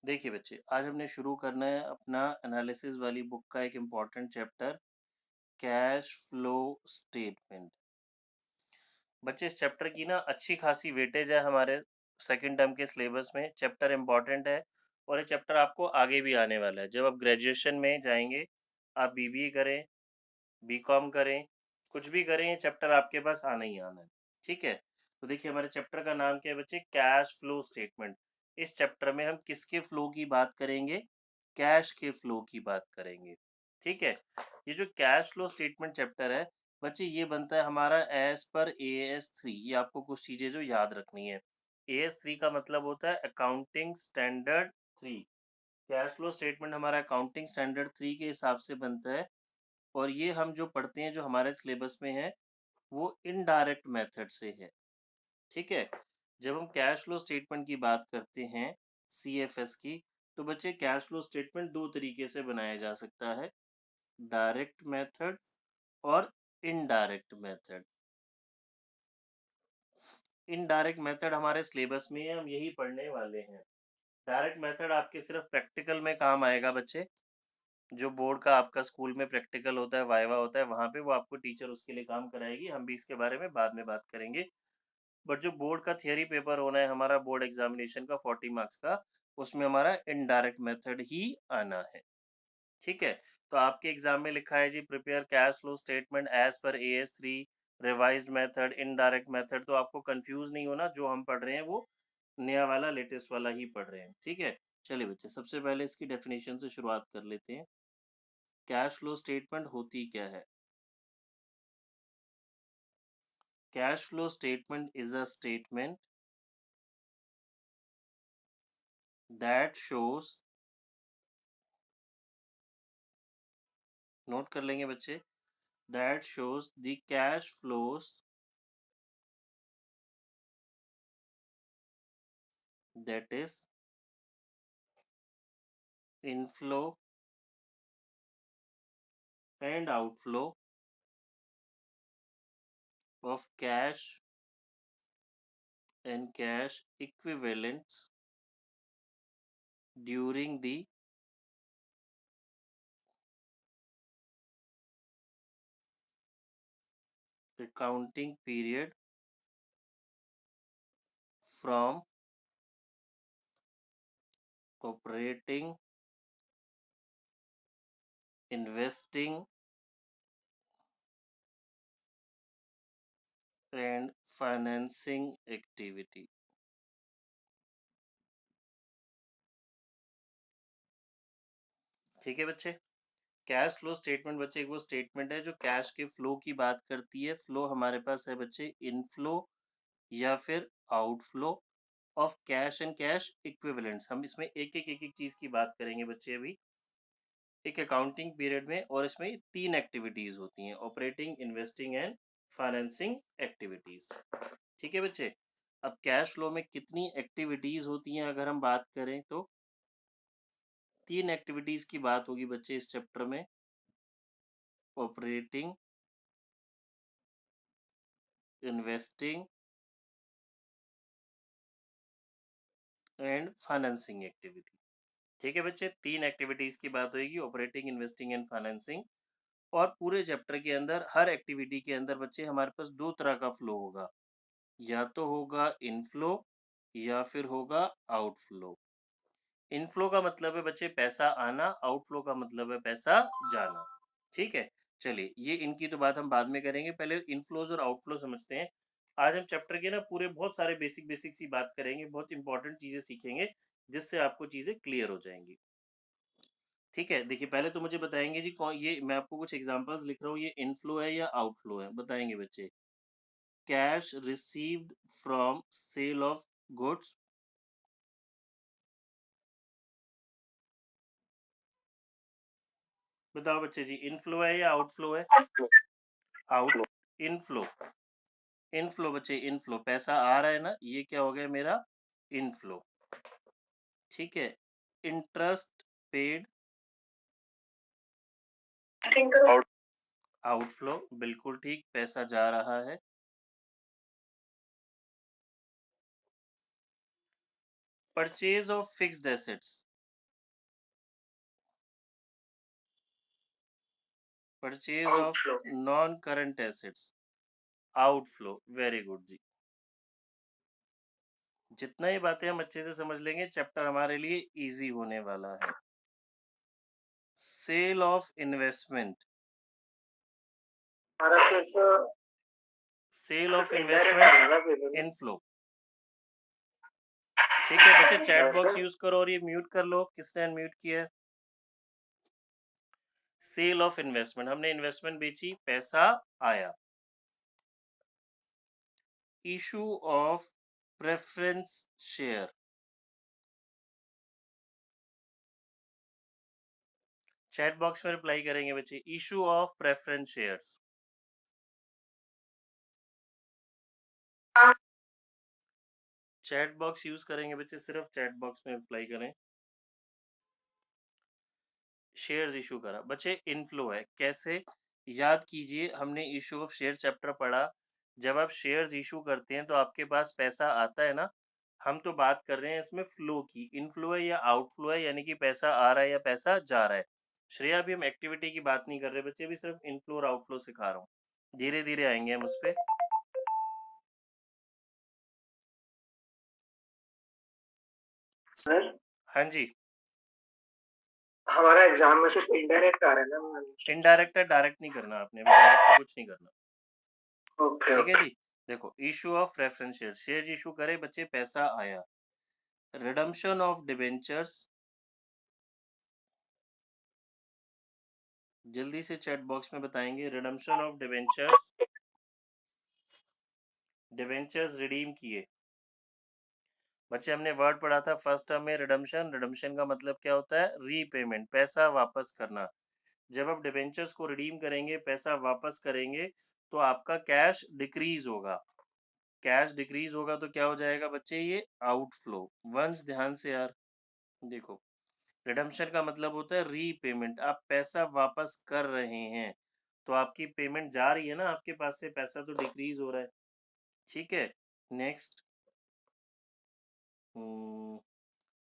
देखिए बच्चे, आज हमने शुरू करना है अपना एनालिसिस वाली बुक का एक important chapter, cash flow statement. बच्चे, इस चैप्टर की ना अच्छी खासी वेटेज है हमारे सेकंड टर्म के सिलेबस में। चैप्टर इम्पॉर्टेंट है और ये चैप्टर आपको आगे भी आने वाला है। जब आप ग्रेजुएशन में जाएंगे, आप बीबीए करें, बीकॉम करें, कुछ भी करें, ये चैप्टर आपके पास आना ही आना है। ठीक है, तो देखिए हमारे चैप्टर का नाम क्या है बच्चे, कैश फ्लो स्टेटमेंट। इस चैप्टर में हम किसके फ्लो की बात करेंगे, कैश के फ्लो की बात करेंगे। ठीक है, ये जो कैश फ्लो स्टेटमेंट चैप्टर है बच्चे, ये बनता है हमारा एज पर AS3। ये आपको कुछ चीजें जो याद रखनी है। AS3 का मतलब होता है accounting standard 3। Cash flow statement हमारा अकाउंटिंग स्टैंडर्ड 3 के हिसाब से बनता है। और ये हम जो पढ़ते हैं, जो हमारे सिलेबस में है, वो इनडायरेक्ट मेथड से है। ठीक है, जब हम कैश फ्लो स्टेटमेंट की बात करते हैं, CFS की, तो बच्चे कैश फ्लो स्टेटमेंट दो तरीके से बनाया जा सकता है, डायरेक्ट मेथड और इनडायरेक्ट मेथड। इनडायरेक्ट मेथड हमारे सिलेबस में है, हम यही पढ़ने वाले हैं। डायरेक्ट मेथड आपके सिर्फ प्रैक्टिकल में काम आएगा बच्चे। जो बोर्ड का आपका स्कूल में प्रैक्टिकल होता है, वाइवा होता है, वहाँ पे वो आपको टीचर उसके लिए काम कराएगी। हम भी इसके बारे में बाद में बात करेंगे। बट जो बोर्ड का थियरी पेपर होना है हमारा, बोर्ड एग्जामिनेशन का 40 मार्क्स का, उसमें हमारा इनडायरेक्ट मेथड ही आना है। ठीक है, तो आपके एग्जाम में लिखा है जी, prepare cash flow statement as per AS3 revised method, indirect method. तो आपको कंफ्यूज नहीं होना, जो हम पढ़ रहे हैं वो नया वाला, लेटेस्ट वाला ही पढ़ रहे हैं। ठीक है, चलिए बच्चे, सबसे पहले इसकी डेफिनेशन से शुरुआत कर लेते हैं। कैश फ्लो स्टेटमेंट होती क्या है? Cash flow statement is a statement that shows, note कर लेंगे बच्चे, that shows the cash flows that is inflow and outflow of cash and cash equivalents during the accounting period from operating, investing and financing activity। ठीक है बच्चे, cash flow statement बच्चे एक वो statement है जो कैश के फ्लो की बात करती है। फ्लो हमारे पास है बच्चे इनफ्लो या फिर outflow of cash and cash equivalents. हम इसमें एक एक चीज की बात करेंगे बच्चे अभी, एक अकाउंटिंग पीरियड में। और इसमें तीन एक्टिविटीज होती हैं, operating, investing and financing activities. ठीक है बच्चे, अब कैश फ्लो में कितनी एक्टिविटीज होती हैं अगर हम बात करें, तो तीन एक्टिविटीज की बात होगी बच्चे इस चैप्टर में, operating, investing and financing activity. ठीक है बच्चे, तीन एक्टिविटीज की बात होगी, ऑपरेटिंग, इन्वेस्टिंग एंड फाइनेंसिंग। और पूरे चैप्टर के अंदर हर एक्टिविटी के अंदर बच्चे हमारे पास दो तरह का फ्लो होगा, या तो होगा इनफ्लो या फिर होगा आउटफ्लो। इनफ्लो का मतलब है बच्चे पैसा आना, आउटफ्लो का मतलब है पैसा जाना। ठीक है, चलिए ये इनकी तो बात हम बाद में करेंगे, पहले इनफ्लोज और आउटफ्लो समझते हैं। आज हम चैप्टर के ना पूरे बहुत सारे बेसिक बेसिक सी बात करेंगे, बहुत इंपॉर्टेंट चीजें सीखेंगे, जिससे आपको चीजें क्लियर हो जाएंगी। ठीक है, देखिए पहले तो मुझे बताएंगे जी, कौन ये, मैं आपको कुछ एग्जांपल्स लिख रहा हूँ, ये इनफ्लो है या आउटफ्लो है, बताएंगे बच्चे। Cash received from sale of goods, बताओ बच्चे जी, इनफ्लो है या आउटफ्लो है? आउट, इनफ्लो, इनफ्लो बच्चे, इनफ्लो, पैसा आ रहा है ना, ये क्या हो गया मेरा, इनफ्लो। ठीक है, इंटरेस्ट पेड, आउटफ्लो, बिल्कुल ठीक, पैसा जा रहा है। Purchase of fixed assets, purchase of non current assets, outflow. Very good जी। जितना ही बातें हम अच्छे से समझ लेंगे चैप्टर हमारे लिए इजी होने वाला है। Sale of investment, sale of investment inflow. ठीक है बच्चे, चैट बॉक्स यूज करो और ये म्यूट कर लो, किसने अनम्यूट किया है। सेल ऑफ इन्वेस्टमेंट, हमने इन्वेस्टमेंट बेची, पैसा आया। Issue of preference share, chat box में रिप्लाई करेंगे बच्चे। Issue of preference shares, chat box use करेंगे बच्चे, सिर्फ चैट बॉक्स में रिप्लाई करें। शेयर्स इशू करा बच्चे, इनफ्लो है। कैसे, याद कीजिए हमने इशू ऑफ शेयर चैप्टर पढ़ा। जब आप शेयर्स इशू करते हैं तो आपके पास पैसा आता है ना। हम तो बात कर रहे हैं इसमें फ्लो की, इनफ्लो है या आउटफ्लो है, यानी कि पैसा आ रहा है या पैसा जा रहा है। श्रेया, अभी हम एक्टिविटी की बात नहीं कर रहे बच्चे, भी सिर्फ इनफ्लो और आउटफ्लो सिखा रहा हूँ। धीरे धीरे आएंगे हम उस पर। सर, हाँ जी, हमारा एग्जाम में सिर्फ इनडायरेक्ट आ रहा है ना। इनडायरेक्ट है, डायरेक्ट नहीं करना आपने, डायरेक्ट कुछ नहीं करना। ठीक है जी। देखो, issue of reference share, share issue करे बच्चे, पैसा आया। रिडम्पशन ऑफ डिबेंचर्स, जल्दी से चैट बॉक्स में बताएंगे। Redemption of debentures, debentures redeem किए बच्चे, हमने वर्ड पढ़ा था फर्स्ट टर्म में, रिडम्पशन। रिडम्पशन का मतलब क्या होता है, रीपेमेंट, पैसा वापस करना। जब आप डिबेंचर्स को रिडीम करेंगे, पैसा वापस करेंगे, तो आपका कैश डिक्रीज होगा। कैश डिक्रीज होगा तो क्या हो जाएगा बच्चे, ये आउटफ्लो। वंश ध्यान से यार, देखो, रिडम्पशन का मतलब होता है रीपेमेंट, आप पैसा वापस कर रहे हैं, तो आपकी पेमेंट जा रही है ना, आपके पास से पैसा तो डिक्रीज हो रहा है। ठीक है, नेक्स्ट,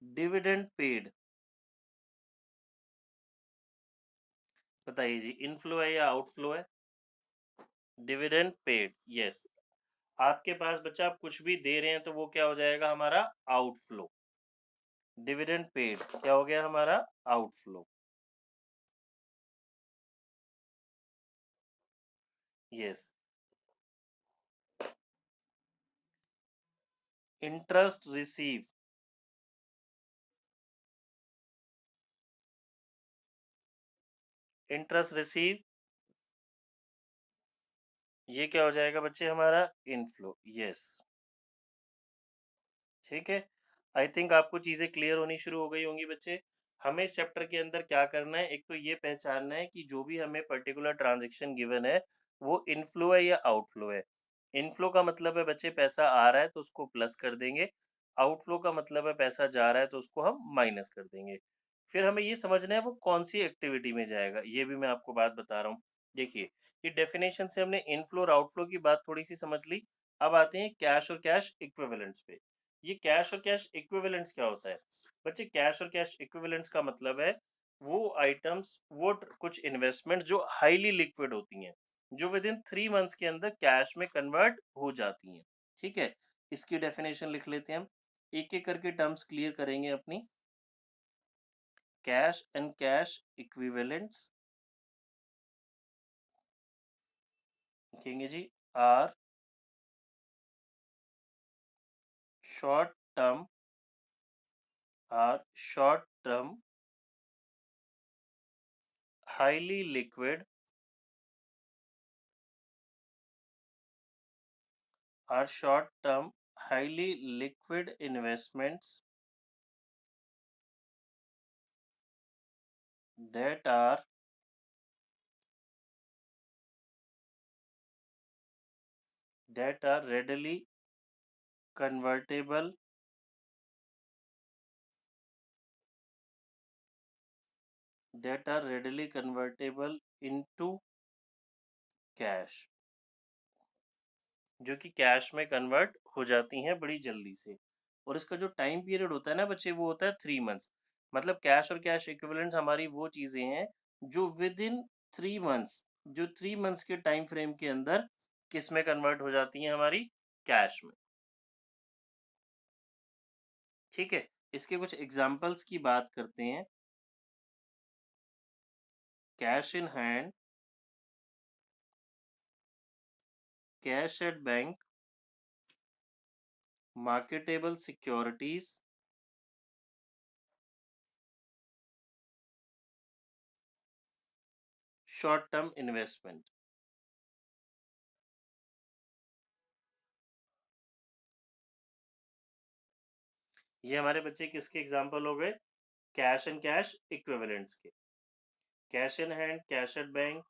डिविडेंड पेड, बताइए जी, इनफ्लो है या आउटफ्लो है। Dividend paid, yes. आपके पास बच्चा आप कुछ भी दे रहे हैं तो वो क्या हो जाएगा हमारा, आउटफ्लो। डिविडेंड पेड क्या हो गया हमारा, outflow. Yes. Interest receive, interest receive, ये क्या हो जाएगा बच्चे हमारा, इनफ्लो। यस, ठीक है। आई थिंक आपको चीजें क्लियर होनी शुरू हो गई होंगी बच्चे। हमें इस चैप्टर के अंदर क्या करना है, एक तो ये पहचानना है कि जो भी हमें पर्टिकुलर ट्रांजेक्शन गिवन है वो इनफ्लो है या आउटफ्लो है। इनफ्लो का मतलब है बच्चे पैसा आ रहा है तो उसको प्लस कर देंगे, आउटफ्लो का मतलब है पैसा जा रहा है तो उसको हम माइनस कर देंगे। फिर हमें ये समझना है वो कौन सी एक्टिविटी में जाएगा, ये भी मैं आपको बात बता रहा हूँ। देखिए, ये डेफिनेशन से हमने इनफ्लो और आउटफ्लो की बात थोड़ी सी समझ ली। अब आते हैं कैश और कैश इक्विवेलेंट्स पे। ये कैश और कैश इक्विवेलेंट्स क्या होता है बच्चे, कैश और कैश इक्विवेलेंट्स का मतलब है वो आइटम्स, वो कुछ इन्वेस्टमेंट जो हाईली लिक्विड होती हैं, जो विद इन 3 मंथ्स के अंदर कैश में कन्वर्ट हो जाती हैं। ठीक है, इसकी डेफिनेशन लिख लेते हैं हम, एक एक करके टर्म्स क्लियर करेंगे अपनी। कैश एंड कैश इक्विवेलेंट्स लिखेंगे जी, are short term, are short term highly liquid, are short term highly liquid investments that are readily convertible, that are readily convertible into cash, जो कि कैश में convert हो जाती हैं बड़ी जल्दी से। और इसका जो टाइम पीरियड होता है ना बच्चे, वो होता है 3 मंथ्स। मतलब कैश और कैश इक्विवेलेंट्स हमारी वो चीजें हैं जो विद इन 3 मंथ्स, जो 3 मंथ्स के टाइम फ्रेम के अंदर किस में कन्वर्ट हो जाती हैं हमारी, कैश में। ठीक है, इसके कुछ एग्जांपल्स की बात करते हैं। Cash in hand, cash at bank, marketable securities, short term investment. ये हमारे बच्चे किसके एग्जांपल हो गए, कैश एंड कैश इक्विवेलेंट्स के। Cash in hand, cash at bank,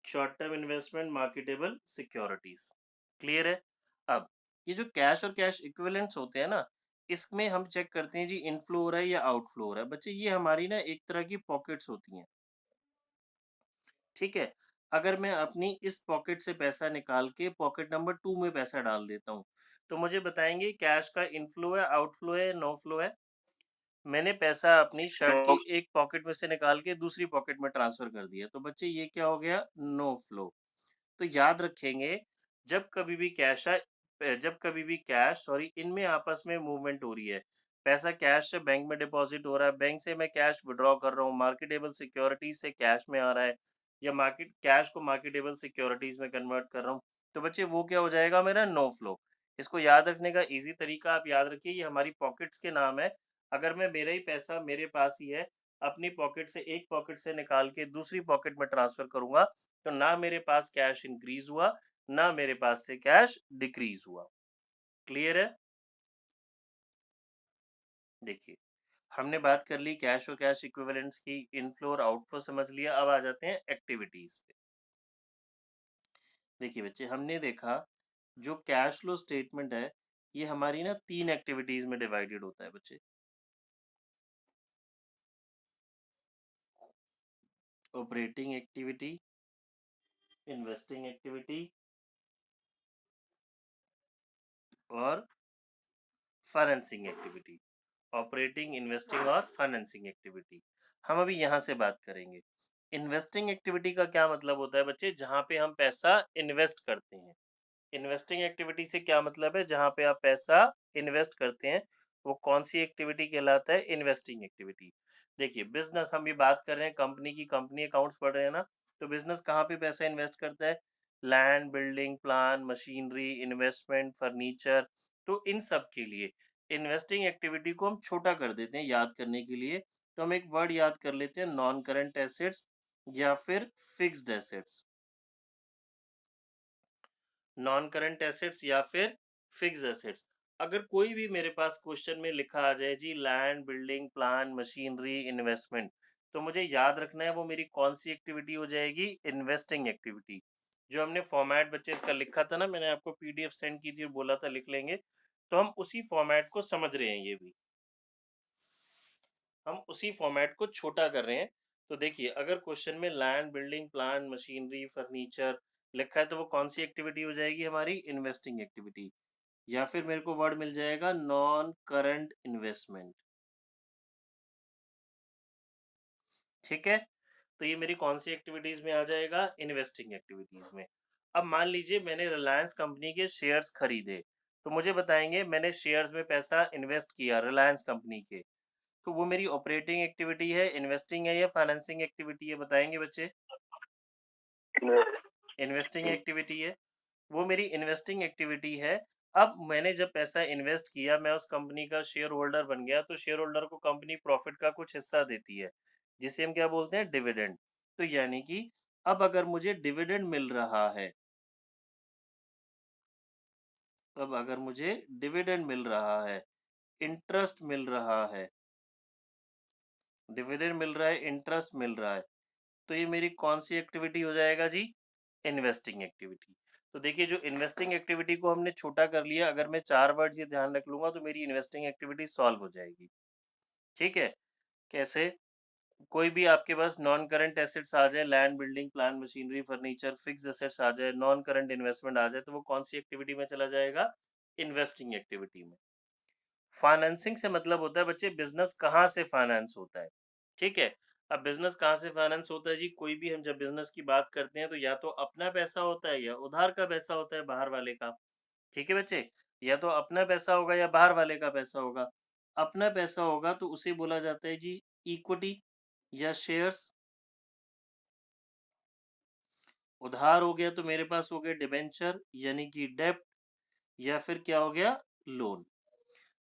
short term investment, marketable securities. Clear है। अब ये जो कैश और कैश इक्विवेलेंट्स होते हैं ना, इसमें हम चेक करते हैं जी इनफ्लो हो रहा है या आउटफ्लो हो रहा है। बच्चे ये हमारी ना एक तरह की पॉकेट्स होती हैं। ठीक है, अगर मैं अपनी इस पॉकेट से पैसा निकाल के पॉकेट नंबर 2 में पैसा डाल देता हूँ, तो मुझे बताएंगे कैश का इनफ्लो है, आउटफ्लो है, नो फ्लो है। मैंने पैसा अपनी शर्ट की एक पॉकेट में से निकाल के दूसरी पॉकेट में ट्रांसफर कर दिया, तो बच्चे ये क्या हो गया, नो फ्लो। तो याद रखेंगे, जब कभी भी कैश है, जब कभी भी कैश सॉरी इनमें आपस में मूवमेंट हो रही है, पैसा कैश से बैंक में डिपॉजिट हो रहा है, बैंक से मैं कैश विड्रॉ कर रहा हूँ, मार्केटेबल सिक्योरिटीज से कैश में आ रहा है, या मार्केट कैश को मार्केटेबल सिक्योरिटीज में कन्वर्ट कर रहा हूँ, तो बच्चे वो क्या हो जाएगा, मेरा नो फ्लो। इसको याद रखने का इजी तरीका आप याद रखिए, ये हमारी पॉकेट्स के नाम है। अगर मैं मेरा ही पैसा मेरे पास ही है, अपनी पॉकेट से एक पॉकेट से निकाल के दूसरी पॉकेट में ट्रांसफर करूंगा, तो ना मेरे पास कैश इंक्रीज हुआ, ना मेरे पास से कैश डिक्रीज हुआ। क्लियर है। देखिए, हमने बात कर ली कैश और कैश इक्विवेलेंट्स की, इनफ्लो और आउटफ्लो समझ लिया। अब आ जाते हैं एक्टिविटीज पे। देखिए बच्चे, हमने देखा जो कैश फ्लो स्टेटमेंट है, ये हमारी ना 3 एक्टिविटीज में डिवाइडेड होता है बच्चे। ऑपरेटिंग एक्टिविटी, इन्वेस्टिंग एक्टिविटी और फाइनेंसिंग एक्टिविटी। ऑपरेटिंग, इन्वेस्टिंग और फाइनेंसिंग एक्टिविटी। हम अभी यहाँ से बात करेंगे। इन्वेस्टिंग एक्टिविटी का क्या मतलब होता है बच्चे, जहाँ पे हम पैसा इन्वेस्ट करते हैं। इन्वेस्टिंग एक्टिविटी से क्या मतलब है, जहाँ पे आप पैसा इन्वेस्ट करते हैं, वो कौन सी एक्टिविटी कहलाता है, इन्वेस्टिंग एक्टिविटी। देखिए बिजनेस, हम भी बात कर रहे हैं कंपनी की, कंपनी अकाउंट्स पढ़ रहे हैं ना, तो बिजनेस कहाँ पे पैसा इन्वेस्ट करता है, land, building, plan, machinery, investment, furniture. तो इन सब के लिए इन्वेस्टिंग एक्टिविटी को हम छोटा कर देते हैं याद करने के लिए, तो हम एक वर्ड याद कर लेते हैं, नॉन करंट एसेट्स या फिर fixed assets. Non current assets या फिर फिक्स एसेट्स। अगर कोई भी मेरे पास क्वेश्चन में लिखा आ जाए जी land, building, plan, machinery, investment, तो मुझे याद रखना है वो मेरी कौन सी एक्टिविटी हो जाएगी, इन्वेस्टिंग एक्टिविटी। जो हमने फॉर्मेट बच्चे इसका लिखा था ना, मैंने आपको पीडीएफ सेंड की थी और बोला था लिख लेंगे, तो हम उसी फॉर्मेट को समझ रहे हैं। ये भी हम उसी फॉर्मेट को छोटा कर रहे हैं। तो देखिए, अगर क्वेश्चन में land, building, plan, machinery, furniture लिखा है, तो वो कौन सी एक्टिविटी हो जाएगी, हमारी इन्वेस्टिंग एक्टिविटी। या फिर मेरे को वर्ड मिल जाएगा नॉन करंट इन्वेस्टमेंट। ठीक है, तो ये मेरी कौन सी एक्टिविटीज में आ जाएगा, इन्वेस्टिंग एक्टिविटीज में। अब मान लीजिए मैंने रिलायंस कंपनी के शेयर्स खरीदे, तो मुझे बताएंगे मैंने शेयर्स में पैसा इन्वेस्ट किया रिलायंस कंपनी के, तो वो मेरी ऑपरेटिंग एक्टिविटी है, इन्वेस्टिंग है या फाइनेंसिंग एक्टिविटी है, बताएंगे बच्चे। इन्वेस्टिंग एक्टिविटी है, वो मेरी इन्वेस्टिंग एक्टिविटी है। अब मैंने जब पैसा इन्वेस्ट किया, मैं उस कंपनी का शेयर होल्डर बन गया, तो शेयर होल्डर को कंपनी प्रॉफिट का कुछ हिस्सा देती है, जिसे हम क्या बोलते हैं, डिविडेंड। तो यानी कि अब अगर मुझे डिविडेंड मिल रहा है, अब अगर मुझे डिविडेंड मिल रहा है, इंटरेस्ट मिल रहा है, डिविडेंड मिल रहा है, इंटरेस्ट मिल रहा है, तो ये मेरी कौन सी एक्टिविटी हो जाएगा जी, इन्वेस्टिंग एक्टिविटी। तो देखिए, जो इन्वेस्टिंग एक्टिविटी को हमने छोटा कर लिया, अगर मैं 4 वर्ड्स ये ध्यान रख लूंगा, तो मेरी इन्वेस्टिंग एक्टिविटी सॉल्व हो जाएगी। ठीक है, कैसे, कोई भी आपके पास नॉन करंट एसेट्स आ जाए, land, building, plan, machinery, furniture, fix assets आ जाए, नॉन करंट इन्वेस्टमेंट आ जाए, तो वो कौन सी एक्टिविटी में चला जाएगा, इन्वेस्टिंग एक्टिविटी में। फाइनेंसिंग से मतलब होता है बच्चे बिजनेस कहाँ से फाइनेंस होता है। ठीक है, अब बिजनेस कहाँ से फाइनेंस होता है जी? कोई भी हम जब बिजनेस की बात करते हैं तो या तो अपना पैसा होता है या उधार का पैसा होता है बाहर वाले का। ठीक है बच्चे? या तो अपना पैसा होगा या बाहर वाले का पैसा होगा। अपना पैसा होगा तो उसे बोला जाता है जी इक्विटी या शेयर्स। उधार हो गया तो मेरे पास हो गया डिबेंचर यानी कि डेब्ट, या फिर क्या हो गया, लोन।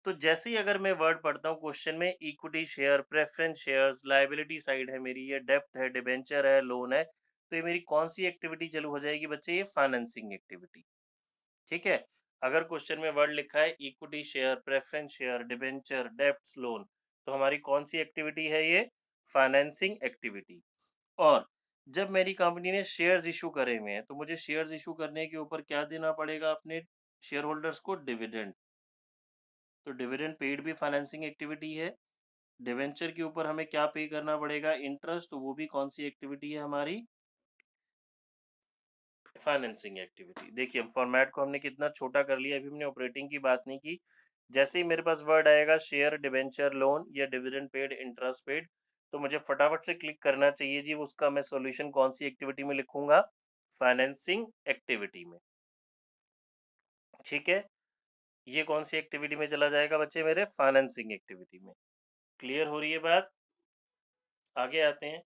तो जैसे ही अगर मैं वर्ड पढ़ता हूँ क्वेश्चन में, equity share, preference shares, liability side है मेरी, ये डेप्ट है, डिबेंचर है, लोन है, तो ये मेरी कौन सी एक्टिविटी चालू हो जाएगी बच्चे? ये फाइनेंसिंग एक्टिविटी। ठीक है। अगर क्वेश्चन में वर्ड लिखा है equity share, preference share, debenture, डेप्ट, लोन, तो हमारी कौन सी एक्टिविटी है? ये फाइनेंसिंग एक्टिविटी। और जब मेरी कंपनी ने शेयर्स इशू करे हुए हैं तो मुझे शेयर्स इशू करने के ऊपर क्या देना पड़ेगा अपने शेयर होल्डर्स को? डिविडेंड। तो डिविडेंड पेड भी फाइनेंसिंग एक्टिविटी है। डिवेंचर के ऊपर हमें क्या पे करना पड़ेगा? इंटरेस्ट। तो वो भी कौन सी एक्टिविटी है हमारी? Financing activity. देखिए फॉर्मेट को हमने कितना छोटा कर लिया, अभी हमने ऑपरेटिंग की बात नहीं की। जैसे ही मेरे पास वर्ड आएगा शेयर, डिवेंचर, लोन या डिविडेंड पेड, इंटरेस्ट पेड, तो मुझे फटाफट से क्लिक करना चाहिए जी, उसका मैं सॉल्यूशन कौन सी एक्टिविटी में लिखूंगा? फाइनेंसिंग एक्टिविटी में। ठीक है। ये कौन सी एक्टिविटी में चला जाएगा बच्चे मेरे? फाइनेंसिंग एक्टिविटी में। क्लियर हो रही है बात? आगे आते हैं।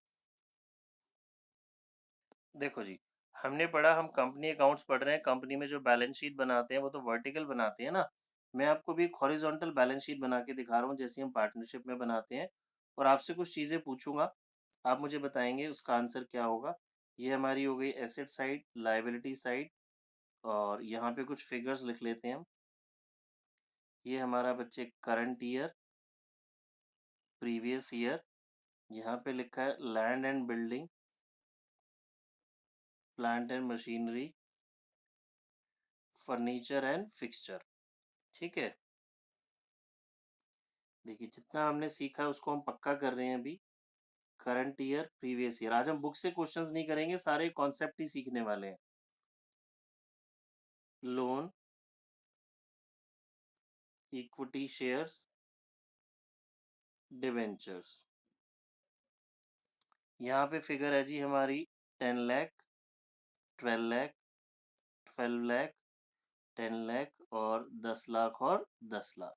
देखो जी, हमने पढ़ा, हम कंपनी अकाउंट्स पढ़ रहे हैं। कंपनी में जो बैलेंस शीट बनाते हैं वो तो वर्टिकल बनाते हैं ना। मैं आपको भी एक हॉरिजॉन्टल बैलेंस शीट बना के दिखा रहा हूँ, जैसे हम पार्टनरशिप में बनाते हैं। और आपसे कुछ चीज़ें पूछूंगा, आप मुझे बताएंगे उसका आंसर क्या होगा। ये हमारी हो गई एसेट साइड, लाइबिलिटी साइड, और यहाँ पे कुछ फिगर्स लिख लेते हैं हम। ये हमारा बच्चे करंट ईयर, प्रीवियस ईयर, यहाँ पे लिखा है land and building, plant and machinery, furniture and fixture. ठीक है। देखिए जितना हमने सीखा है उसको हम पक्का कर रहे हैं अभी। करंट ईयर, प्रीवियस ईयर, आज हम बुक से क्वेश्चंस नहीं करेंगे, सारे कॉन्सेप्ट ही सीखने वाले हैं। Loan, equity shares, debentures. यहाँ पे फिगर है जी हमारी 10 लाख, 12 लाख, 12 लाख, 10 लाख और 10 लाख और 10 लाख।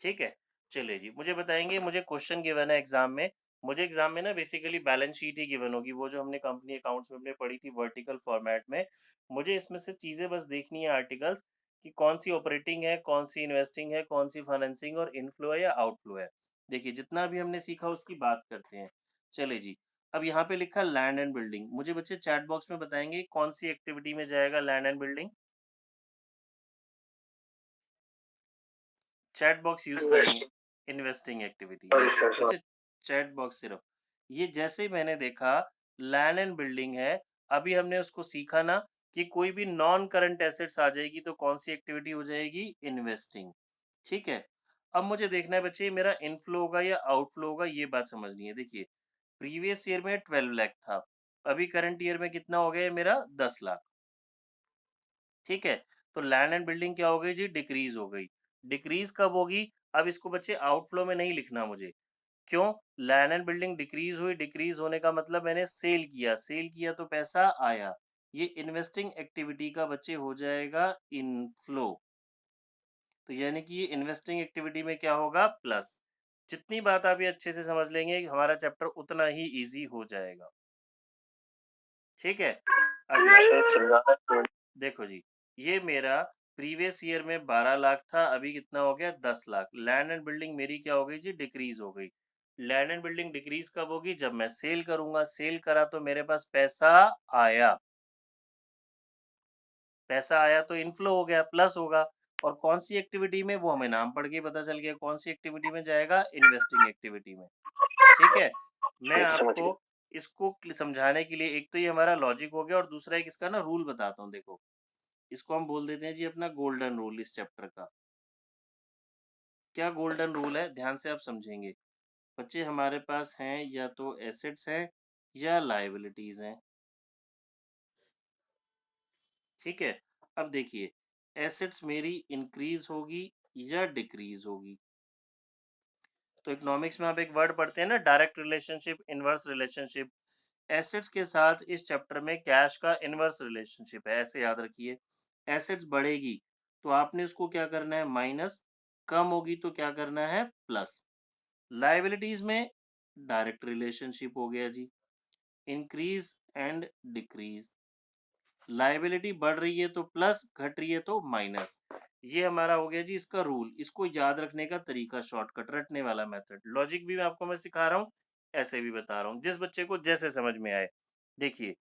ठीक है। चलिए जी, मुझे बताएंगे, मुझे क्वेश्चन गिवन है एग्जाम में। मुझे एग्जाम में ना बेसिकली बैलेंस शीट ही गिवन होगी, वो जो हमने कंपनी अकाउंट्स में हमने पढ़ी थी वर्टिकल फॉर्मेट में। मुझे इसमें से चीज़ें बस देखनी है, आर्टिकल्स, कि कौन सी ऑपरेटिंग है, कौन सी इन्वेस्टिंग है, कौन सी फाइनेंसिंग और इनफ्लो है या आउटफ्लो है। देखिए जितना भी हमने सीखा उसकी बात करते हैं। चलिए जी, अब यहाँ पे लिखा लैंड एंड बिल्डिंग, मुझे बच्चे चैट बॉक्स में बताएंगे कौन सी एक्टिविटी में जाएगा land and building. Chat box use करेंगे, इन्वेस्टिंग एक्टिविटी बच्चे, चैट बॉक्स सिर्फ। ये जैसे ही मैंने देखा लैंड एंड बिल्डिंग है, अभी हमने उसको सीखा ना कि कोई भी नॉन करंट एसेट्स आ जाएगी तो कौन सी एक्टिविटी हो जाएगी? इन्वेस्टिंग। ठीक है। अब मुझे देखना है बच्चे मेरा इनफ्लो होगा या आउटफ्लो होगा, ये बात समझनी है। देखिए प्रीवियस ईयर में 12 लाख था, अभी करंट ईयर में कितना हो गया मेरा? 10 लाख। ठीक है। तो लैंड एंड बिल्डिंग क्या हो गई जी? डिक्रीज हो गई। डिक्रीज कब होगी? अब इसको बच्चे आउटफ्लो में नहीं लिखना मुझे। क्यों? लैंड एंड बिल्डिंग डिक्रीज हुई, डिक्रीज होने का मतलब मैंने सेल किया, सेल किया तो पैसा आया। ये इन्वेस्टिंग एक्टिविटी का बच्चे हो जाएगा इनफ्लो। तो यानी कि ये इन्वेस्टिंग एक्टिविटी में क्या होगा? प्लस। जितनी बात आप ये अच्छे से समझ लेंगे हमारा चैप्टर उतना ही इजी हो जाएगा। ठीक है। अगला देखो जी, ये मेरा प्रीवियस ईयर में 12 लाख था, अभी कितना हो गया? 10 लाख। लैंड एंड बिल्डिंग मेरी क्या हो गई जी? डिक्रीज हो गई। लैंड एंड बिल्डिंग डिक्रीज कब होगी? जब मैं सेल करूंगा, सेल करा तो मेरे पास पैसा आया, पैसा आया तो इनफ्लो हो गया, प्लस होगा। और कौन सी एक्टिविटी में? वो हमें नाम पढ़ के पता चल गया कौन सी एक्टिविटी में जाएगा? इन्वेस्टिंग एक्टिविटी में। ठीक है। मैं आपको इसको समझाने के लिए, एक तो ये हमारा लॉजिक हो गया और दूसरा एक इसका ना रूल बताता हूँ। देखो इसको हम बोल देते हैं जी अपना गोल्डन रूल इस चैप्टर का। क्या गोल्डन रूल है? ध्यान से आप समझेंगे बच्चे। हमारे पास हैं या तो एसेट्स हैं या लायबिलिटीज हैं। ठीक है। अब देखिए एसेट्स मेरी इंक्रीज होगी या डिक्रीज होगी? तो इकोनॉमिक्स में आप एक वर्ड पढ़ते हैं ना, direct relationship, inverse relationship. Assets के साथ इस चैप्टर में कैश का इनवर्स रिलेशनशिप है, ऐसे याद रखिए। एसेट्स बढ़ेगी तो आपने उसको क्या करना है, माइनस। कम होगी तो क्या करना है, प्लस। लाइबिलिटीज में डायरेक्ट रिलेशनशिप हो गया जी, इंक्रीज एंड डिक्रीज। लाइबिलिटी बढ़ रही है तो प्लस, घट रही है तो माइनस। ये हमारा हो गया जी इसका रूल। इसको याद रखने का तरीका, शॉर्टकट रटने वाला मेथड। लॉजिक भी मैं सिखा रहा हूँ, ऐसे भी बता रहा हूँ, जिस बच्चे को जैसे समझ में आए। देखिए,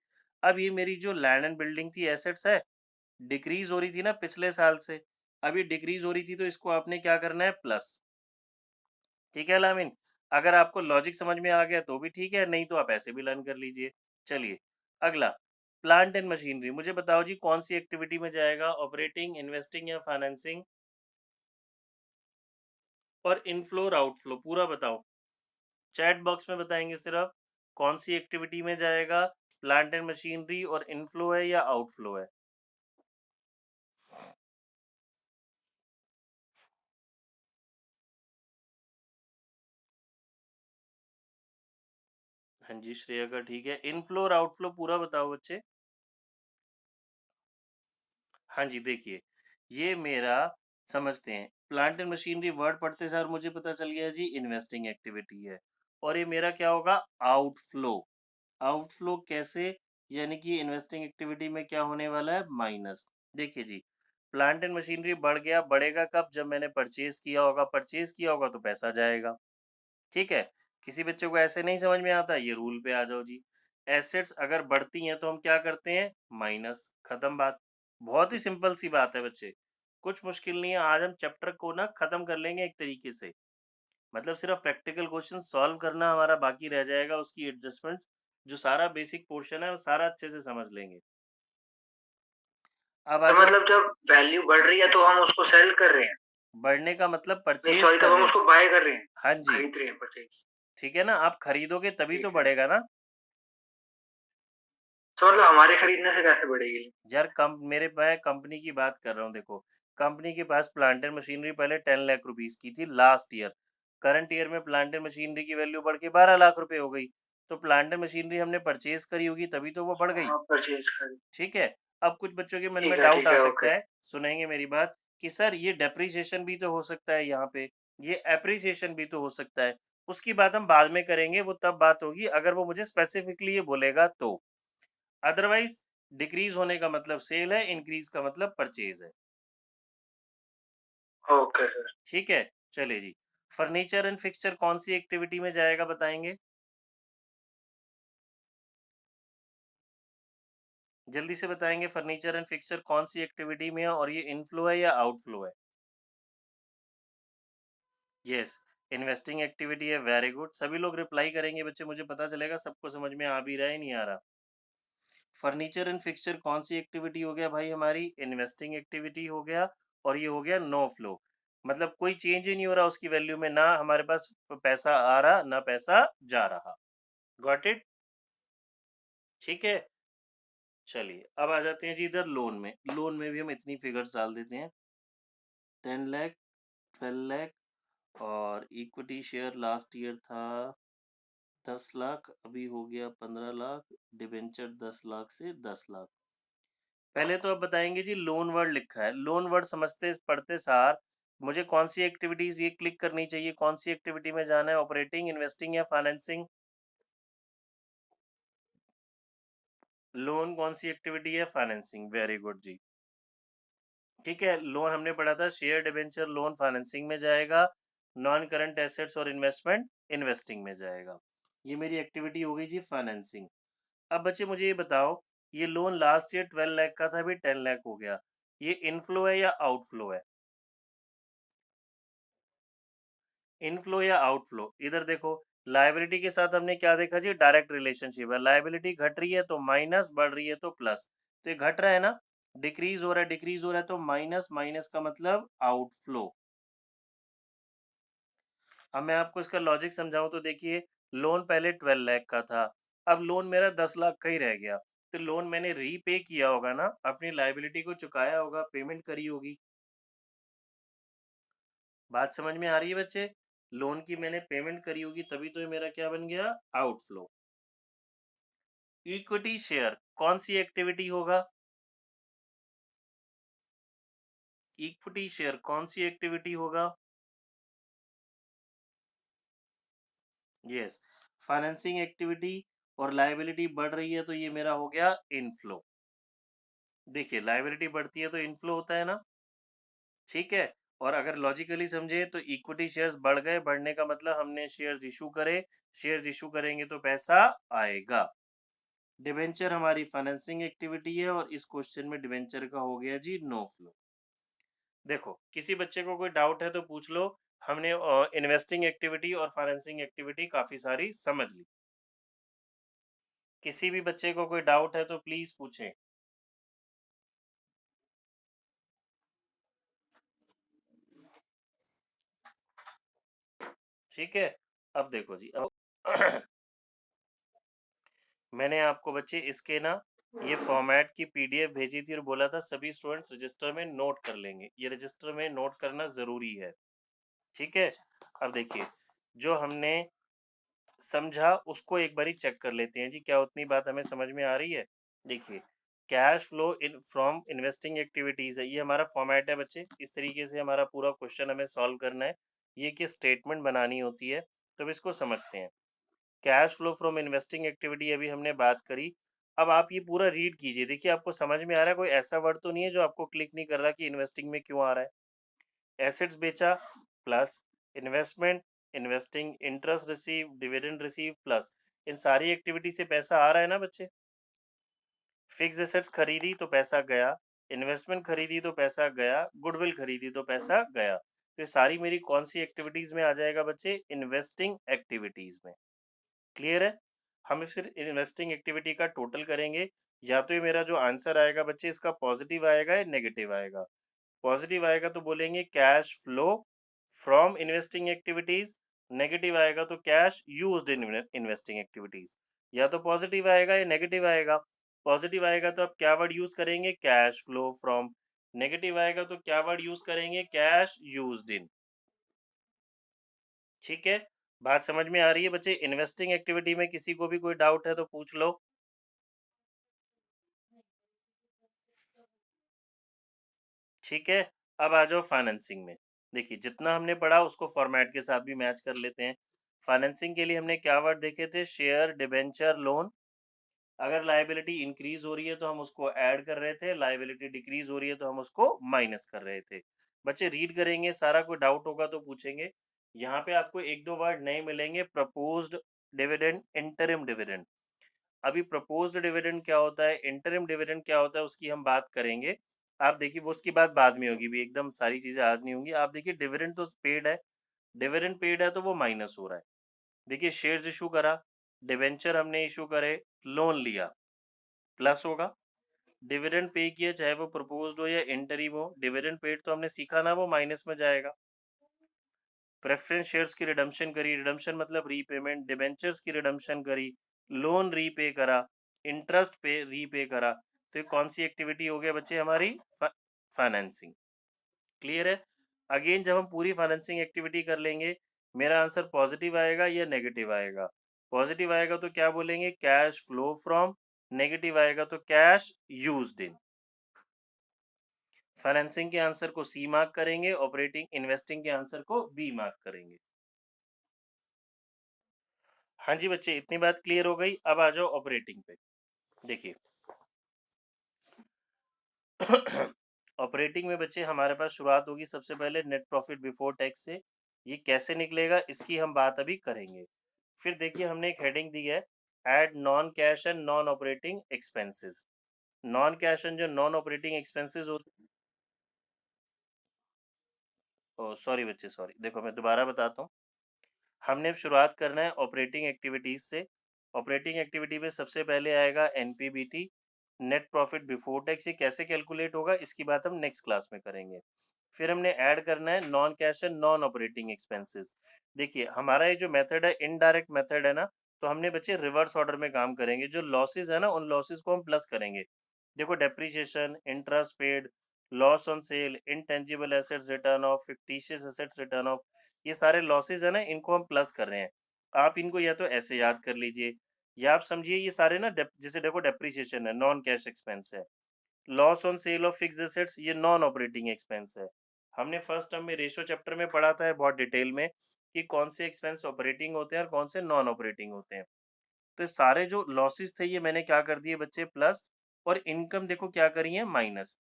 अब ये मेरी जो लैंड एंड बिल्डिंग थी, एसेट्स है, डिक्रीज हो रही थी ना पिछले साल से। अब ये डिक्रीज हो रही थी तो इसको आपने क्या करना है, प्लस। ठीक है लामिन, अगर आपको लॉजिक समझ में आ गया तो भी ठीक है, नहीं तो आप ऐसे भी लर्न कर लीजिए। चलिए अगला, प्लांट एंड मशीनरी। मुझे बताओ जी कौन सी एक्टिविटी में जाएगा, ऑपरेटिंग, इन्वेस्टिंग या फाइनेंसिंग? और इनफ्लो और आउटफ्लो पूरा बताओ, चैट बॉक्स में बताएंगे सिर्फ कौन सी एक्टिविटी में जाएगा, प्लांट एंड मशीनरी, और इनफ्लो है या आउटफ्लो है। हाँ जी श्रेया का ठीक है, इनफ्लो और आउटफ्लो पूरा बताओ बच्चे। हाँ जी, देखिए, ये मेरा, समझते हैं, प्लांट एंड मशीनरी वर्ड पढ़ते सार मुझे पता चल गया जी इन्वेस्टिंग एक्टिविटी है। और ये मेरा क्या होगा, आउटफ्लो। आउटफ्लो कैसे, यानी कि इन्वेस्टिंग एक्टिविटी में क्या होने वाला है, माइनस। देखिए जी, प्लांट एंड मशीनरी बढ़ गया, बढ़ेगा कब, जब मैंने परचेज किया होगा, परचेज किया होगा तो पैसा जाएगा। ठीक है, किसी बच्चे को ऐसे नहीं समझ में आता, ये रूल पे आ जाओ जी। एसेट्स अगर बढ़ती हैं तो हम क्या करते हैं, माइनस, खत्म बात। बहुत ही सिंपल सी बात है बच्चे, कुछ मुश्किल नहीं है। आज हम चैप्टर को ना खत्म कर लेंगे एक तरीके से, मतलब सिर्फ प्रैक्टिकल क्वेश्चन सॉल्व करना हमारा बाकी रह जाएगा, उसकी एडजस्टमेंट्स, जो सारा बेसिक पोर्शन है वो सारा अच्छे से समझ लेंगे। अब आ तो जाओ, मतलब जब वैल्यू बढ़ रही है तो हम उसको सेल कर रहे हैं, बढ़ने का मतलब नहीं परचेज सॉरी, कर तब हम रहे हैं। उसको बाय कर रहे हैं, हाँ जी, खरीद रहे हैं, परचेज। ठीक है ना, आप खरीदोगे तभी तो ठीक है, बढ़ेगा ना। तो मतलब हमारे खरीदने से कैसे बढ़ेगी? यार कम मेरे, मैं कंपनी की बात कर रहा हूँ, देखो, कंपनी के पास प्लांट एंड मशीनरी पहले 10 लाख रुपीज की थी लास्ट ईयर। करंट ईयर में प्लांट एंड मशीनरी की वैल्यू बढ़ के 12 लाख रुपए हो गई। तो प्लांट एंड मशीनरी हमने परचेज करी होगी तभी तो वो बढ़ गई। हाँ, परचेज कर। ठीक है, अब कुछ बच्चों के मन में ठीक है, डाउट ठीक आ है, सकता ओके। है, सुनेंगे मेरी बात, कि सर ये डेप्रिसिएशन भी तो हो सकता है यहाँ पे, ये एप्रिसिएशन भी तो हो सकता है। उसकी बात हम बाद में करेंगे, वो तब बात होगी अगर वो मुझे स्पेसिफिकली ये बोलेगा तो। अदरवाइज डिक्रीज होने का मतलब सेल है, इंक्रीज का मतलब परचेज है। Okay sir. ठीक है, चलिए जी, फर्नीचर एंड फिक्सचर कौन सी एक्टिविटी में जाएगा बताएंगे, जल्दी से बताएंगे, फर्नीचर एंड फिक्सचर कौन सी एक्टिविटी में है, और ये इनफ्लो है या आउटफ्लो है। यस, इन्वेस्टिंग एक्टिविटी है, वेरी गुड, सभी लोग रिप्लाई करेंगे बच्चे, मुझे पता चलेगा सबको समझ में आ भी रहा है नहीं आ रहा। फर्नीचर एंड फिक्सचर कौन सी एक्टिविटी हो गया भाई, हमारी इन्वेस्टिंग एक्टिविटी हो गया। और ये हो गया नो फ्लो, मतलब कोई चेंज ही नहीं हो रहा उसकी वैल्यू में, ना हमारे पास पैसा आ रहा ना पैसा जा रहा। गॉट इट, ठीक है। चलिए अब आ जाते हैं जी इधर लोन में। लोन में भी हम इतनी फिगर्स डाल देते हैं, 10 लाख, 12 लाख, और इक्विटी शेयर लास्ट ईयर था 10 लाख, अभी हो गया 15 लाख, डिबेंचर 10 लाख से 10 लाख। पहले तो अब बताएंगे जी, लोन वर्ड लिखा है, लोन वर्ड समझते पढ़ते सार मुझे कौन सी एक्टिविटीज ये क्लिक करनी चाहिए, कौन सी एक्टिविटी में जाना है, ऑपरेटिंग, इन्वेस्टिंग या फाइनेंसिंग। लोन कौन सी एक्टिविटी है, फाइनेंसिंग, वेरी गुड जी। ठीक है, लोन हमने पढ़ा था, शेयर डिबेंचर लोन फाइनेंसिंग में जाएगा, नॉन करंट एसेट्स और इन्वेस्टमेंट इन्वेस्टिंग में जाएगा। ये मेरी एक्टिविटी हो गई जी फाइनेंसिंग। अब बच्चे मुझे ये बताओ, ये लोन लास्ट ईयर 12 लाख का था, अभी 10 लाख हो गया, ये इनफ्लो है या आउटफ्लो है, इनफ्लो या आउटफ्लो। इधर देखो, लायबिलिटी के साथ हमने क्या देखा जी, डायरेक्ट रिलेशनशिप है, लायबिलिटी घट रही है तो माइनस, बढ़ रही है तो प्लस। तो ये घट रहा है ना, डिक्रीज हो रहा है, डिक्रीज हो रहा है तो माइनस, माइनस का मतलब आउटफ्लो। अब मैं आपको इसका लॉजिक समझाऊं तो देखिए, लोन पहले 12 लाख का था, अब लोन मेरा 10 लाख का ही रह गया, तो लोन मैंने रीपे किया होगा ना, अपनी लायबिलिटी को चुकाया होगा, पेमेंट करी होगी। बात समझ में आ रही है बच्चे। लोन की मैंने पेमेंट करी होगी तभी तो ये मेरा क्या बन गया, आउटफ्लो। इक्विटी शेयर कौन सी एक्टिविटी होगा, इक्विटी शेयर कौन सी एक्टिविटी होगा, यस, फाइनेंसिंग एक्टिविटी। और लायबिलिटी बढ़ रही है तो ये मेरा हो गया इनफ्लो। देखिए लायबिलिटी बढ़ती है तो इनफ्लो होता है ना, ठीक है। और अगर लॉजिकली समझे तो इक्विटी शेयर्स बढ़ गए, बढ़ने का मतलब हमने शेयर्स इशू करे, शेयर्स इशू करेंगे तो पैसा आएगा। डिवेंचर हमारी फाइनेंसिंग एक्टिविटी है और इस क्वेश्चन में डिवेंचर का हो गया जी नो फ्लो। देखो किसी बच्चे को कोई डाउट है तो पूछ लो, हमने इन्वेस्टिंग एक्टिविटी और फाइनेंसिंग एक्टिविटी काफी सारी समझ ली। किसी भी बच्चे को कोई डाउट है तो प्लीज पूछें। ठीक है, अब देखो जी, अब मैंने आपको बच्चे इसके ना ये फॉर्मेट की पीडीएफ भेजी थी और बोला था सभी स्टूडेंट्स रजिस्टर में नोट कर लेंगे, ये रजिस्टर में नोट करना जरूरी है। ठीक है, अब देखिए जो हमने समझा उसको एक बारी चेक कर लेते हैं जी, क्या उतनी बात हमें समझ में आ रही है। देखिए cash flow in from investing activities है, ये हमारा फॉर्मेट है बच्चे। इस तरीके से हमारा पूरा क्वेश्चन हमें सॉल्व करना है, ये कि स्टेटमेंट बनानी होती है। तो अब इसको समझते हैं। Cash flow from investing activity अभी हमने बात करी। अब आप ये पूरा रीड कीजिए, देखिए आपको समझ में आ रहा है, कोई ऐसा वर्ड तो नहीं है जो आपको क्लिक नहीं कर रहा कि इन्वेस्टिंग में क्यों आ रहा है। एसेट्स बेचा plus investment, investing, interest receive, dividend receive plus, इन सारी एक्टिविटी से पैसा आ रहा है ना बच्चे। फिक्स एसेट्स खरीदी तो पैसा गया, इन्वेस्टमेंट खरीदी तो पैसा गया, गुडविल खरीदी तो पैसा गया। तो ये सारी मेरी कौन सी एक्टिविटीज में आ जाएगा बच्चे, इन्वेस्टिंग एक्टिविटीज में। क्लियर है। हम फिर इन्वेस्टिंग एक्टिविटी का टोटल करेंगे, या तो ये मेरा जो आंसर आएगा बच्चे इसका पॉजिटिव आएगा या नेगेटिव आएगा। पॉजिटिव आएगा तो बोलेंगे cash flow from investing activities, negative आएगा तो cash used in investing activities. या तो पॉजिटिव आएगा या नेगेटिव आएगा। पॉजिटिव आएगा तो आप क्या वर्ड यूज करेंगे, कैश फ्लो फ्रॉम। नेगेटिव आएगा तो क्या वर्ड यूज करेंगे, कैश यूज्ड इन। ठीक है, बात समझ में आ रही है बच्चे। इन्वेस्टिंग एक्टिविटी में किसी को भी कोई डाउट है तो पूछ लो। ठीक है, अब आ जाओ फाइनेंसिंग में। देखिए जितना हमने पढ़ा उसको फॉर्मेट के साथ भी मैच कर लेते हैं। फाइनेंसिंग के लिए हमने क्या वर्ड देखे थे, शेयर, डिबेंचर, लोन। अगर लायबिलिटी इंक्रीज हो रही है तो हम उसको ऐड कर रहे थे, लायबिलिटी डिक्रीज हो रही है तो हम उसको माइनस कर रहे थे। बच्चे रीड करेंगे, सारा कोई डाउट होगा तो पूछेंगे। यहाँ पे आपको एक दो वर्ड नए मिलेंगे, प्रपोज्ड डिविडेंड, इंटरिम डिविडेंड। अभी प्रपोज्ड डिविडेंड क्या होता है, इंटरिम डिविडेंड क्या होता है, उसकी हम बात करेंगे। आप देखिए वो उसकी बात बाद में होगी भी, एकदम सारी चीजें आज नहीं होंगी। आप देखिए डिविडेंड तो पेड है, डिविडेंड पेड है तो वो माइनस हो रहा है। देखिए शेयर्स इशू करा, डिवेंचर हमने इशू करे, लोन लिया, प्लस होगा। डिविडेंड पे किया चाहे वो प्रपोज्ड हो या इंटरिम हो, डिविडेंड पेड तो हमने सीखा ना, वो माइनस में जाएगा। प्रेफरेंस शेयर्स की रिडम्पशन करी, रिडम्पशन मतलब रीपेमेंट, डिबेंचर्स की रिडम्पशन करी, लोन रीपे करा, इंटरेस्ट पे रीपे करा। तो ये कौन सी एक्टिविटी हो गया बच्चे, हमारी फाइनेंसिंग। क्लियर है। अगेन जब हम पूरी फाइनेंसिंग एक्टिविटी कर लेंगे, मेरा आंसर पॉजिटिव आएगा या नेगेटिव आएगा। पॉजिटिव आएगा तो क्या बोलेंगे, कैश फ्लो फ्रॉम। नेगेटिव आएगा तो कैश यूज्ड इन। फाइनेंसिंग के आंसर को सी मार्क करेंगे, ऑपरेटिंग इन्वेस्टिंग के आंसर को बी मार्क करेंगे। हाँ जी बच्चे, इतनी बात क्लियर हो गई। अब आ जाओ ऑपरेटिंग पे। देखिए ऑपरेटिंग में बच्चे हमारे पास शुरुआत होगी सबसे पहले नेट प्रॉफिट बिफोर टैक्स से। ये कैसे निकलेगा इसकी हम बात अभी करेंगे। फिर देखिए हमने एक हेडिंग दी है, add non cash and non operating expenses. Non cash and जो नॉन ऑपरेटिंग एक्सपेंसेस होते, ओ सॉरी बच्चे सॉरी, देखो मैं दोबारा बताता हूँ। हमने अब शुरुआत करना है ऑपरेटिंग एक्टिविटीज से। ऑपरेटिंग एक्टिविटी में सबसे पहले आएगा NPBT, net profit before tax. ये कैसे कैलकुलेट होगा इसकी बात हम नेक्स्ट क्लास में करेंगे। फिर हमने ऐड करना है non cash and non operating expenses. देखिए हमारा ये जो मेथड है इनडायरेक्ट मेथड है ना, तो हमने बच्चे रिवर्स ऑर्डर में काम करेंगे। जो लॉसेज है ना उन लॉसेज को हम प्लस करेंगे। देखो depreciation, interest paid, loss on sale, intangible assets return of, fictitious assets return of, ये सारे लॉसेस है ना, इनको हम प्लस कर रहे हैं। आप इनको या तो ऐसे याद कर लीजिए, या आप समझिए ये सारे ना जैसे देखो डेप्रिसिएशन है, नॉन कैश एक्सपेंस है। Loss on sale of fixed assets, ये नॉन ऑपरेटिंग एक्सपेंस है। हमने फर्स्ट टर्म में रेशियो चैप्टर में पढ़ा था बहुत डिटेल में कि कौन से एक्सपेंस ऑपरेटिंग होते हैं और कौन से नॉन ऑपरेटिंग होते हैं। तो ये सारे जो लॉसेस थे ये मैंने क्या कर दिए बच्चे प्लस, और इनकम देखो क्या करी है minus.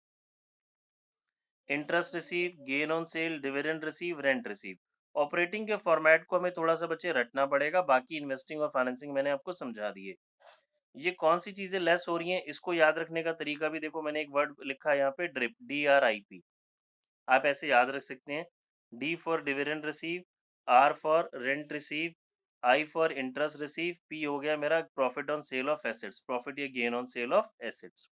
Interest receive, gain on cell, dividend receive, rent receive. Operating के फॉर्मेट को हमें थोड़ा सा बच्चे रटना पड़ेगा, बाकी इन्वेस्टिंग और फाइनेंसिंग मैंने आपको समझा दिए। ये कौन सी चीजें लेस हो रही हैं इसको याद रखने का तरीका भी देखो, मैंने एक वर्ड लिखा है यहाँ पे ड्रिप, DRIP। आप ऐसे याद रख सकते हैं, D for dividend receive, R for rent receive, I for interest receive, P हो गया मेरा profit on sale of assets, profit या gain on sale of assets.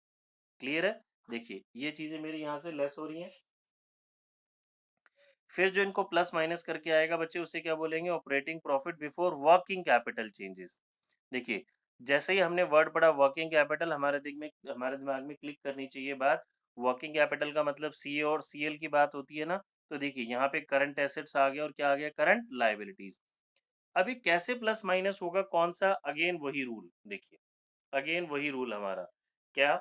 Clear है? देखिए ये चीजें मेरी यहाँ से लेस हो रही हैं। फिर जो इनको प्लस माइनस करके आएगा बच्चे उसे क्या बोलेंगे, operating profit before working capital changes. देखिए जैसे ही हमने वर्ड पढ़ा वर्किंग कैपिटल, हमारे दिमाग में क्लिक करनी चाहिए बात। वर्किंग कैपिटल का मतलब सी और CL की बात होती है ना। तो देखिए यहाँ पे करंट एसेट्स आ गया और क्या आ गया, करंट लाइबिलिटीज। अभी कैसे प्लस माइनस होगा, कौन सा, अगेन वही रूल देखिए, अगेन वही रूल हमारा क्या,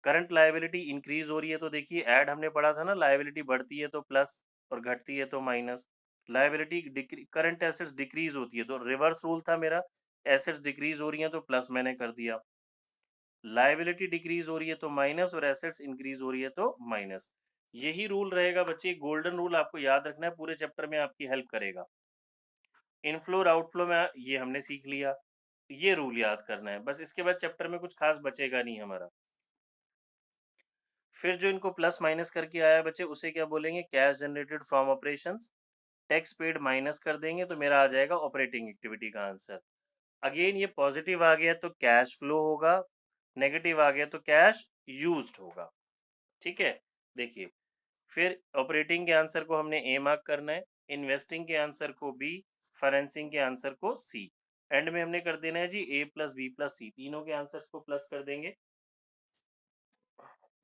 करंट लायबिलिटी इंक्रीज हो रही है तो देखिए ऐड हमने पढ़ा था ना, लायबिलिटी बढ़ती है तो प्लस और घटती है तो minus. Liability, current assets decrease होती है तो रिवर्स रूल था मेरा, एसेट्स डिक्रीज हो रही हैं तो प्लस मैंने कर दिया, लायबिलिटी डिक्रीज हो रही है तो माइनस, और एसेट्स इंक्रीज हो रही है तो माइनस। यही रूल रहेगा बच्चे, गोल्डन रूल आपको याद रखना है, पूरे चैप्टर में आपकी हेल्प करेगा। इनफ्लो और आउटफ्लो में ये हमने सीख लिया, ये रूल याद करना है बस, इसके बाद चैप्टर में कुछ खास बचेगा नहीं हमारा। फिर जो इनको प्लस माइनस करके आया बच्चे उसे क्या बोलेंगे, cash generated from operations, tax paid minus कर देंगे तो मेरा आ जाएगा ऑपरेटिंग एक्टिविटी का आंसर। अगेन ये पॉजिटिव आ गया तो कैश फ्लो होगा, नेगेटिव आ गया तो कैश यूज्ड होगा। ठीक है, देखिए फिर ऑपरेटिंग के आंसर को हमने ए मार्क करना है, इन्वेस्टिंग के आंसर को बी, फाइनेंसिंग के आंसर को सी। एंड में हमने कर देना है जी A प्लस बी प्लस सी, तीनों के आंसर्स को प्लस कर देंगे।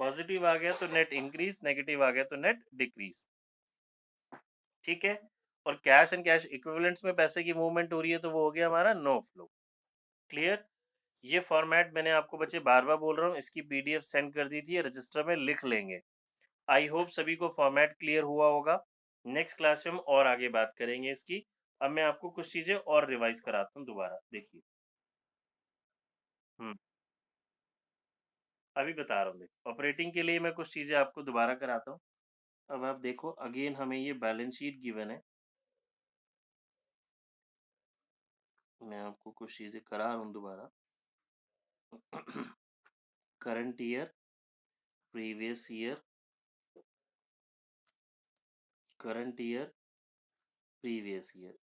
पॉजिटिव आ गया तो नेट इंक्रीज, नेगेटिव आ गया तो नेट डिक्रीज। ठीक है, और कैश एंड कैश इक्विवेलेंट्स में पैसे की मूवमेंट हो रही है तो वो हो गया हमारा नो फ्लो। क्लियर? ये फॉर्मेट मैंने आपको बच्चे बार बार बोल रहा हूँ, इसकी PDF सेंड कर दी थी, रजिस्टर में लिख लेंगे। आई होप सभी को फॉर्मेट क्लियर हुआ होगा। नेक्स्ट क्लास में हम और आगे बात करेंगे इसकी। अब मैं आपको कुछ चीजें और रिवाइज कराता हूँ दोबारा, देखिए। अभी बता रहा हूँ, देखो ऑपरेटिंग के लिए मैं कुछ चीजें आपको दोबारा कराता हूँ। अब आप देखो अगेन हमें ये बैलेंस शीट गिवन है, मैं आपको कुछ चीजें करा रहा हूँ दोबारा। Current year, previous year, current year, previous year.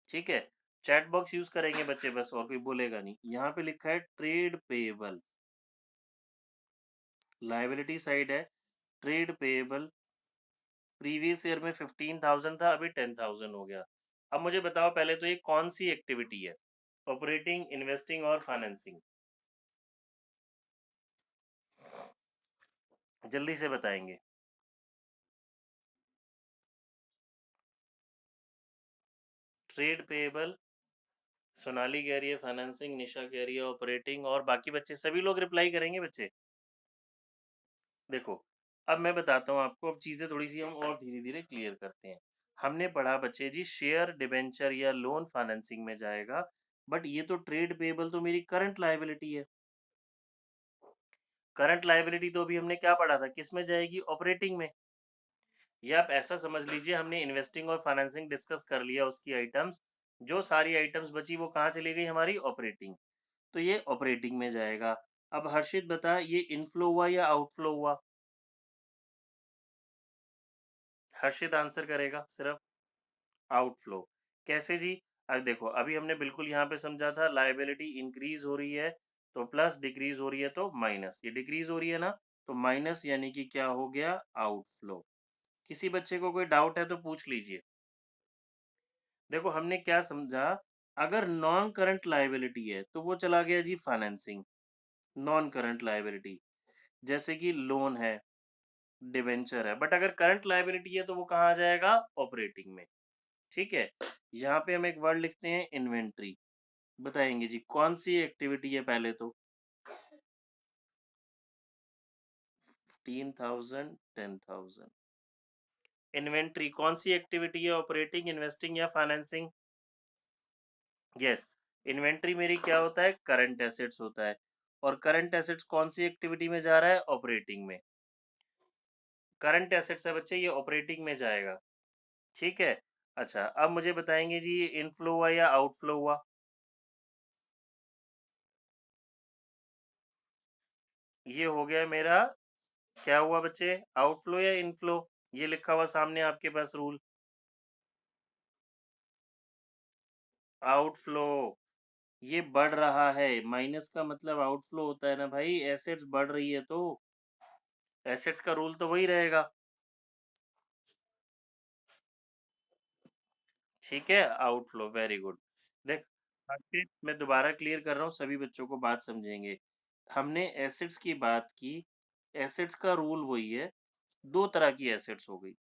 ठीक है, चैट बॉक्स यूज करेंगे बच्चे बस, और कोई बोलेगा नहीं। यहाँ पे लिखा है ट्रेड पेएबल, लायबिलिटी साइड है, ट्रेड पेएबल प्रीवियस ईयर में 15,000 था, अभी 10,000 हो गया। अब मुझे बताओ पहले तो ये कौन सी एक्टिविटी है, ऑपरेटिंग, इन्वेस्टिंग और फाइनेंसिंग, जल्दी से बताएंगे। ट्रेड पेएबल, सोनाली कह रही है फाइनेंसिंग, निशा कह रही है ऑपरेटिंग, और बाकी बच्चे सभी लोग रिप्लाई करेंगे बच्चे। देखो अब मैं बताता हूँ आपको, अब चीजें थोड़ी सी हम और धीरे धीरे क्लियर करते हैं। हमने पढ़ा बच्चे जी शेयर, डिबेंचर या लोन फाइनेंसिंग में जाएगा, बट ये तो ट्रेड पेएबल तो मेरी करंट लायबिलिटी है। करंट लायबिलिटी तो अभी हमने क्या पढ़ा था, किस में जाएगी, ऑपरेटिंग में। या आप ऐसा समझ लीजिए हमने इन्वेस्टिंग और फाइनेंसिंग डिस्कस कर लिया, उसकी आइटम्स, जो सारी आइटम्स बची वो कहाँ चली गई, हमारी ऑपरेटिंग। तो ये ऑपरेटिंग में जाएगा। अब हर्षित बता, ये इनफ्लो हुआ या आउटफ्लो हुआ, हर्षित आंसर करेगा सिर्फ। आउटफ्लो। कैसे जी? अब देखो अभी हमने बिल्कुल यहाँ पे समझा था, लायबिलिटी इंक्रीज हो रही है तो प्लस, डिक्रीज हो रही है तो माइनस, ये डिक्रीज हो रही है ना, तो माइनस यानी कि क्या हो गया, आउटफ्लो। किसी बच्चे को कोई डाउट है तो पूछ लीजिए। देखो हमने क्या समझा, अगर नॉन करंट लायबिलिटी है तो वो चला गया जी फाइनेंसिंग, नॉन करंट लायबिलिटी। जैसे कि लोन है, डिबेंचर है, बट अगर करंट लायबिलिटी है तो वो कहाँ आ जाएगा? ऑपरेटिंग में। ठीक है? यहाँ पे हम एक वर्ड लिखते हैं इन्वेंट्री। बताएंगे जी कौन सी एक्टिविटी है पहले तो? 15,000, 10,000। इन्वेंट्री कौन सी एक्टिविटी है? ऑपरेटिंग, इन्वेस्टिंग या फाइनेंसिंग? यस। इन्वेंट्री मेरी क्या होता है? करंट एसेट्स होता है। और करंट एसेट्स कौन सी एक्टिविटी में जा रहा है? ऑपरेटिंग में। करंट एसेट्स है बच्चे, ये ऑपरेटिंग में जाएगा। ठीक है? अच्छा, अब मुझे बताएंगे जी ये इनफ्लो हुआ या आउटफ्लो हुआ? ये हो गया मेरा, क्या हुआ बच्चे? आउटफ्लो या इनफ्लो? ये लिखा हुआ सामने आपके पास रूल। आउटफ्लो। ये बढ़ रहा है, माइनस का मतलब आउटफ्लो होता है ना भाई, एसेट्स बढ़ रही है तो एसेट्स का रूल तो वही रहेगा। ठीक है, आउटफ्लो, वेरी गुड। देख, हर्षित, मैं दोबारा क्लियर कर रहा हूँ, सभी बच्चों को बात समझेंगे। हमने एसेट्स की बात की, एसेट्स का रूल वही है। दो तरह की एसेट्स हो गई,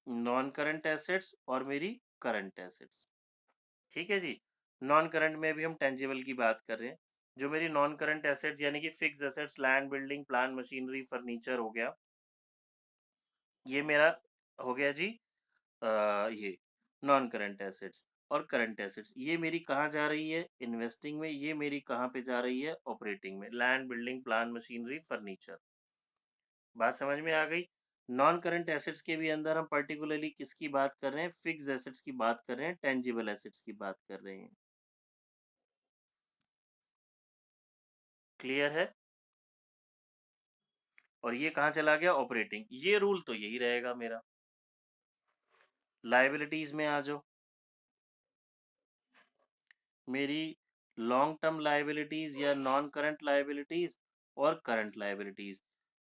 नॉन करंट एसेट्स और मेरी करंट एसेट्स। ठीक है जी। नॉन करंट में भी हम टेंजिबल की बात कर रहे हैं। जो मेरी नॉन करंट एसेट्स यानी कि fix assets, land, building, plant, machinery, furniture हो गया, ये मेरा हो गया जी। ये नॉन करंट एसेट्स। और करंट एसेट्स ये मेरी कहाँ जा रही है? इन्वेस्टिंग में। ये मेरी कहाँ पे जा रही है? ऑपरेटिंग में। Land, building, plant, machinery, furniture. बात समझ में आ गई? नॉन करंट एसेट्स के भी अंदर हम पर्टिकुलरली किसकी बात कर रहे हैं? फिक्स एसेट्स की बात कर रहे हैं, टेंजिबल एसेट्स की बात कर रहे हैं। क्लियर है? और ये कहाँ चला गया? ऑपरेटिंग। ये रूल तो यही रहेगा मेरा। लायबिलिटीज में आ जाओ। मेरी लॉन्ग टर्म लायबिलिटीज या नॉन करंट लायबिलिटीज और current liabilities.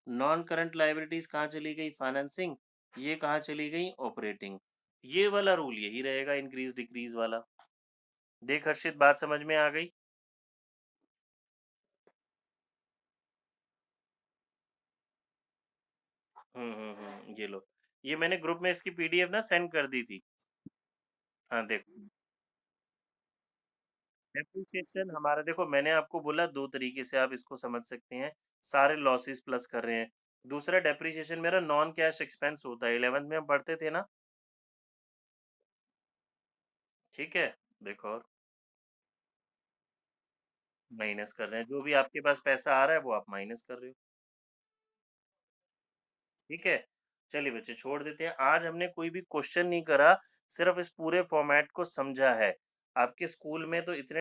Non current liabilities कहाँ चली गई? फाइनेंसिंग। ये कहाँ चली गई? ऑपरेटिंग। ये वाला रूल यही रहेगा, इंक्रीज डिक्रीज वाला। देख हर्षित, बात समझ में आ गई? ये लो, ये मैंने ग्रुप में इसकी पीडीएफ ना सेंड कर दी थी। हाँ देखो, डेप्रिसिएशन हमारा, देखो मैंने आपको बोला दो तरीके से आप इसको समझ सकते हैं। सारे लॉसेस प्लस कर रहे हैं। दूसरा, डेप्रिसिएशन मेरा नॉन कैश एक्सपेंस होता है, 11th में हम पढ़ते थे ना। ठीक है, देखो, और माइनस कर रहे हैं, जो भी आपके पास पैसा आ रहा है वो आप माइनस कर रहे हो। ठीक है, चलिए बच्चे छोड़ देते हैं। आज हमने कोई भी क्वेश्चन नहीं करा, सिर्फ इस पूरे फॉर्मेट को समझा है। आपके स्कूल में तो इतने